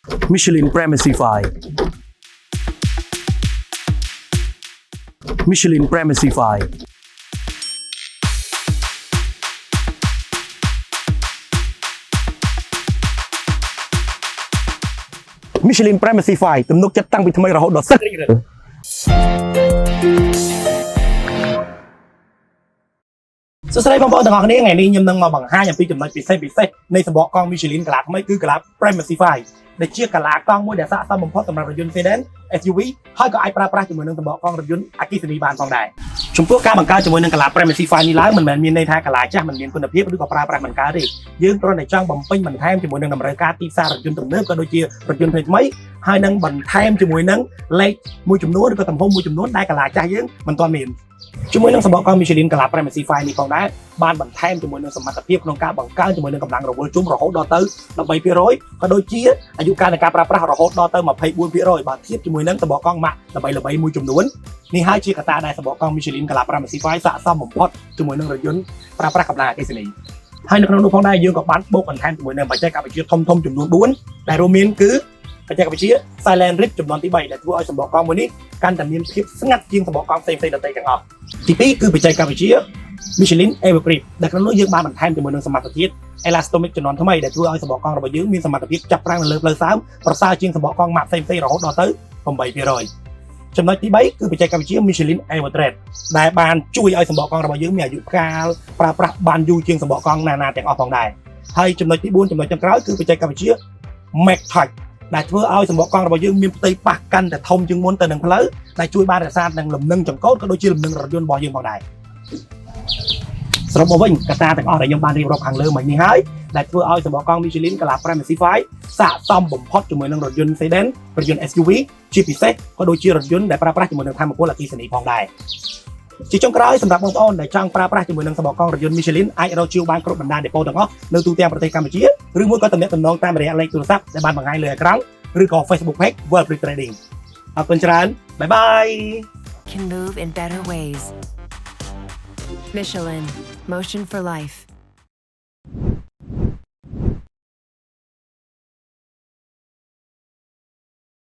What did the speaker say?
Michelin Primacy 5 Michelin Primacy 5 Michelin Primacy 5 ទំនុកចិត្តតាំងពីថ្មីរហូតដល់សិតរីករាយសួស្តីបងប្អូនទាំងអស់គ្នាថ្ងៃនេះខ្ញុំនឹងមកបង្ហាញអំពីចំណុចពិសេសនៃសម្បកកង់ Michelin កាឡាថ្មីគឺកាឡា Primacy 5ដែលជាកាឡាកង់មួយដែលស័ក្តិសមបំផុតសម្រាប់រថយន្ត Sedan SUV ហើយក៏អាចប្រើប្រាស់ជាមួយនឹងសម្បកកង់រថយន្តអគ្គិសនីបានផងដែរចំពោះការបង្កើតជាមួយនឹងកាឡា Primacy 5នេះឡើងមិនមែនមានន័យថាកាឡាចាស់មិនមានគុណភាពឬក៏ប្រើប្រាស់មិនកើតទេយើងគ្រាន់តែចង់បំពេញបន្ថែមជាមួយនឹងតម្រូវការទីផ្សាររថយន្តទំនើបក៏ដូចជារថយន្តថ្មីហើយនឹងបន្ថែមជាមួយនឹងលេខមួយចំនួនឬក៏ទំហំមួយចំនួនដែលកាឡាចាស់យើងមិនទាន់មានជាមួយនឹងសម្បកកង់ Michelin កាឡា Primacy 5នេះផងដែរបានបន្ថែមជាមួយនឹងសមត្ថភាពក្នុងការបង្កើនជាមួយនឹងកម្លាំងរវល់ជុំរហូតដល់ទៅ 13% ក៏ដូចជាអាយុកាលនៃការប្រើប្រាស់រហូតដល់ទៅ 24% បើធៀបជាមួយនឹងសម្បកកង់ម៉ាក់ល្បីៗមួយចំនួននេះហើយជាកត្តាដែលសម្បកកង់ Michelin កាឡា Primacy 5ស័ក្តិសមបំផុតជាមួយនឹងរថយន្តប្រើប្រាស់កម្លាំងអគ្គិសនីហើយនៅក្នុងនោះផងដែរយើងក៏បានបូកបន្ថែមជាមួយនឹងបច្ចេកវិទ្យាធំចំនួន4ដែលរួមមានគឺបច្ចេកវិទ្យា Silent Rip ចំនួនទី3ដែលធ្វើឲ្យសម្បកកង់មួយនេះកាន់តែមានភាពស្ងាត់ជាងសម្បកកង់ផ្សេងៗដទៃទាំងអស់ទី2គឺបច្ចេកវិទ្យា Michelin Ever Grip ដែលក្នុងនោះយើងបានបន្ថែមជាមួយនឹងសមត្ថភាព Elastomic ចំនួនថ្មីដែលធ្វើឲ្យសម្បកកង់របស់យើងមានសមត្ថភាពចាប់ប្រាំងនៅលើផ្លូវសើមប្រសើរជាងសម្បកកង់ម៉ាក់ផ្សេងៗរហូតដល់ទៅ 8% ចំណុចទី3គឺបច្ចេកវិទ្យា Michelin Ever Tread ដែលបានជួយឲ្យសម្បកកង់របស់យើងមានអាយុកាលប្រើប្រាស់បានយូរជាងសម្បកកង់ណាៗទាំងអស់ផងដែរហើយចំណុចទី4ចំណុចចុងក្រោយគឺបច្ចេកវិទ្យា Max Touch ដែលធ្វើឲ្យសម្បកកង់របស់យើងមានផ្ទៃប៉ះកាន់តែធំជាងមុនទៅនឹងផ្លូវដែលជួយបានរក្សានឹងលំនឹងចង្កូតក៏ដូចជាលំនឹងរថយន្តរបស់យើងផងដែរសរុបមកវិញកត្តាទាំងអស់ដែលខ្ញុំបានរៀបរាប់ខាងលើមិញនេះហើយដែលធ្វើឲ្យសម្បកកង់ Michelin កាឡា Primacy 5ស័ក្តិសមបំផុតជាមួយនឹងរថយន្ត Sedan រថយន្ត SUV ជាពិសេសក៏ដូចជារថយន្តដែលប្រើប្រាស់ជាមួយនឹងថាមពលអគ្គិសនីផងដែរជាចុងក្រោយសម្រាប់បងប្អូនដែលចង់ប្រើប្រាស់ជាមួយនឹងសម្បកកង់រថយន្ត Michelin អាចរកជាវបានគ្រប់បណ្ដាដេប៉ូទាំងអស់នៅទូទាំងប្រទេសកម្ពុជាឬមួយក៏ទំនាក់ទំនងតាមរយៈលេខទូរស័ព្ទដែលបានបង្ហាញលើអេក្រង់ឬក៏ Facebook Page World Free Trading អរគុណច្រើនបាយបាយ Can move in better ways. Michelin, motion for life.